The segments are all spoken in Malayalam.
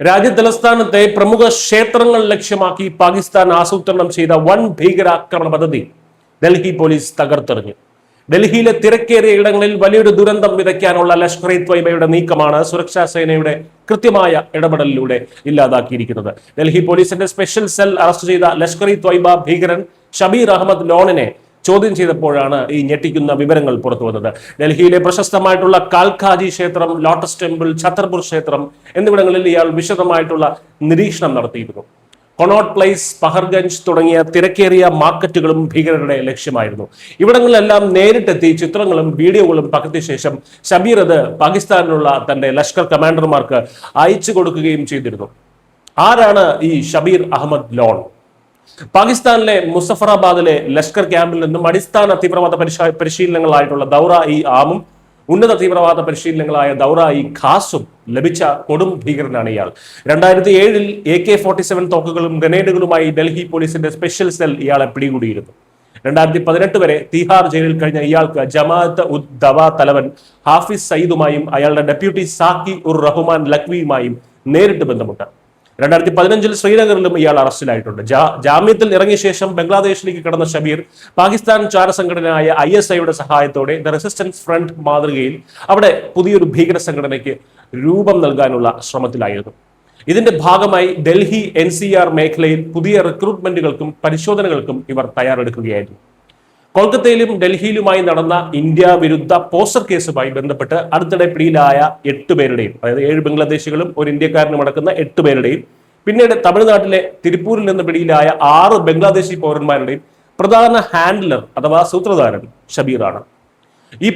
രാജ്യതലസ്ഥാനത്തെ പ്രമുഖ ക്ഷേത്രങ്ങൾ ലക്ഷ്യമാക്കി പാകിസ്ഥാൻ ആസൂത്രണം ചെയ്ത വൻ ഭീകരാക്രമണ പദ്ധതി ഡൽഹി പോലീസ് തകർത്തെറിഞ്ഞു. ഡൽഹിയിലെ തിരക്കേറിയ ഇടങ്ങളിൽ വലിയൊരു ദുരന്തം വിതയ്ക്കാനുള്ള ലഷ്കർ ഇ ത്വയ്ബയുടെ നീക്കമാണ് സുരക്ഷാ സേനയുടെ കൃത്യമായ ഇടപെടലിലൂടെ ഇല്ലാതാക്കിയിരിക്കുന്നത്. ഡൽഹി പോലീസിന്റെ സ്പെഷ്യൽ സെൽ അറസ്റ്റ് ചെയ്ത ലഷ്കർ ഇ ത്വയ്ബ ഭീകരൻ ഷബീർ അഹമ്മദ് ലോണിനെ ചോദ്യം ചെയ്തപ്പോഴാണ് ഈ ഞെട്ടിക്കുന്ന വിവരങ്ങൾ പുറത്തു വന്നത്. ഡൽഹിയിലെ പ്രശസ്തമായിട്ടുള്ള കാൽഖാജി ക്ഷേത്രം, ലോട്ടസ് ടെമ്പിൾ, ഛത്തർപൂർ ക്ഷേത്രം എന്നിവിടങ്ങളിൽ ഇയാൾ വിശദമായിട്ടുള്ള നിരീക്ഷണം നടത്തിയിരുന്നു. കൊണോട്ട് പ്ലേസ്, പഹർഗഞ്ച് തുടങ്ങിയ തിരക്കേറിയ മാർക്കറ്റുകളും ഭീകരരുടെ ലക്ഷ്യമായിരുന്നു. ഇവിടങ്ങളിലെല്ലാം നേരിട്ടെത്തി ചിത്രങ്ങളും വീഡിയോകളും പകർത്തിയ ശേഷം ഷബീർ അത് പാകിസ്ഥാനിലുള്ള തന്റെ ലഷ്കർ കമാൻഡർമാർക്ക് അയച്ചു കൊടുക്കുകയും ചെയ്തിരുന്നു. ആരാണ് ഈ ഷബീർ അഹമ്മദ് ലോൺ? പാകിസ്ഥാനിലെ മുസഫറാബാദിലെ ലഷ്കർ ക്യാമ്പിൽ നിന്നും അടിസ്ഥാന തീവ്രവാദ പരിശീലനങ്ങളായിട്ടുള്ള ദൗറ ഇ ആമും ഉന്നത തീവ്രവാദ പരിശീലനങ്ങളായ ദൗറ ഇ ഖാസും ലഭിച്ച കൊടും ഭീകരനാണ് ഇയാൾ. 2007 AK-47 തോക്കുകളും ഗ്രനേഡുകളുമായി ഡൽഹി പോലീസിന്റെ സ്പെഷ്യൽ സെൽ ഇയാളെ പിടികൂടിയിരുന്നു. 2018 വരെ തീഹാർ ജയിലിൽ കഴിഞ്ഞ ഇയാൾക്ക് ജമാഅത്ത് ഉദ് ദവ തലവൻ ഹാഫിസ് സയ്യിദുമായും അയാളുടെ ഡെപ്യൂട്ടി സാക്കി ഉർ റഹ്മാൻ ലഖ്വിയുമായും നേരിട്ട് ബന്ധമുണ്ട്. 2015 ശ്രീനഗറിലും ഇയാൾ അറസ്റ്റിലായിട്ടുണ്ട്. ജാമ്യത്തിൽ ഇറങ്ങിയ ശേഷം ബംഗ്ലാദേശിലേക്ക് കടന്ന ഷബീർ പാകിസ്ഥാൻ ചാരസംഘടനയായ ISIയുടെ സഹായത്തോടെ ദ റെസിസ്റ്റൻസ് ഫ്രണ്ട് മാതൃകയിൽ അവിടെ പുതിയൊരു ഭീകര സംഘടനയ്ക്ക് രൂപം നൽകാനുള്ള ശ്രമത്തിലായിരുന്നു. ഇതിന്റെ ഭാഗമായി ഡൽഹി NCR മേഖലയിൽ പുതിയ റിക്രൂട്ട്മെന്റുകൾക്കും പരിശോധനകൾക്കും ഇവർ തയ്യാറെടുക്കുകയായിരുന്നു. കൊൽക്കത്തയിലും ഡൽഹിയിലുമായി നടന്ന ഇന്ത്യ വിരുദ്ധ പോസ്റ്റർ കേസുമായി ബന്ധപ്പെട്ട് അടുത്തിടെ പിടിയിലായ 8 പേരുടെയും, അതായത് 7 ബംഗ്ലാദേശികളും ഒരു ഇന്ത്യക്കാരനും അടക്കുന്ന 8 പേരുടെയും, പിന്നീട് തമിഴ്നാട്ടിലെ തിരുപ്പൂരിൽ നിന്ന് പിടിയിലായ 6 ബംഗ്ലാദേശി പൗരന്മാരുടെയും പ്രധാന ഹാൻഡ്ലർ അഥവാ സൂത്രധാരൻ ഷബീറാണ്. ഈ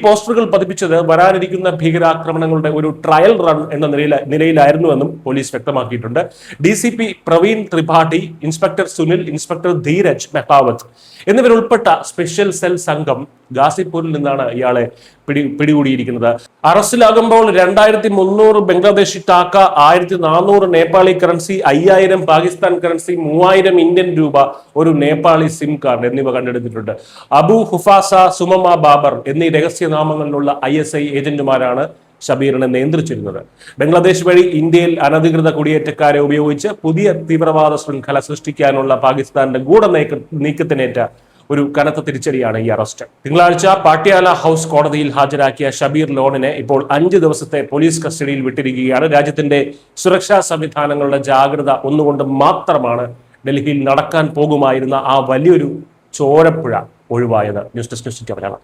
പോസ്റ്ററുകൾ പതിപ്പിച്ചത് വരാനിരിക്കുന്ന ഭീകരാക്രമണങ്ങളുടെ ഒരു ട്രയൽ റൺ എന്ന നിലയിലായിരുന്നുവെന്നും പോലീസ് വ്യക്തമാക്കിയിട്ടുണ്ട്. DCP Praveen Tripathi, inspector Sunil, inspector Dheeraj Mehtawat എന്നിവരുൾപ്പെട്ട സ്പെഷ്യൽ സെൽ സംഘം ഗാസിപ്പൂരിൽ നിന്നാണ് ഇയാളെ പിടികൂടിയിരിക്കുന്നത്. അറസ്റ്റിലാകുമ്പോൾ 2300 Bangladeshi taka, 1400 Nepali currency, 5000 Pakistan currency, 3000 Indian രൂപ, ഒരു നേപ്പാളി സിം കാർഡ് എന്നിവ കണ്ടെടുത്തിട്ടുണ്ട്. അബു ഹുഫാസ, സുമമ ബാബർ എന്നീ രഹസ്യനാമങ്ങളിലുള്ള ISI ഏജന്റുമാരാണ് ഷബീറിനെ നിയന്ത്രിച്ചിരുന്നത്. ബംഗ്ലാദേശ് വഴി ഇന്ത്യയിൽ അനധികൃത കുടിയേറ്റക്കാരെ ഉപയോഗിച്ച് പുതിയ തീവ്രവാദ ശൃംഖല സൃഷ്ടിക്കാനുള്ള പാകിസ്ഥാന്റെ നീക്കത്തിനേറ്റ ഒരു കനത്ത തിരിച്ചടിയാണ് ഈ അറസ്റ്റ്. തിങ്കളാഴ്ച പാട്യാല ഹൗസ് കോടതിയിൽ ഹാജരാക്കിയ ഷബീർ ലോണിനെ ഇപ്പോൾ 5 ദിവസത്തെ പോലീസ് കസ്റ്റഡിയിൽ വിട്ടിരിക്കുകയാണ്. രാജ്യത്തിന്റെ സുരക്ഷാ സംവിധാനങ്ങളുടെ ജാഗ്രത ഒന്നുകൊണ്ട് മാത്രമാണ് ഡൽഹിയിൽ നടക്കാൻ പോകുമായിരുന്ന ആ വലിയൊരു ചോരപ്പുഴ ഒഴിവായത്. News desk Malayalam.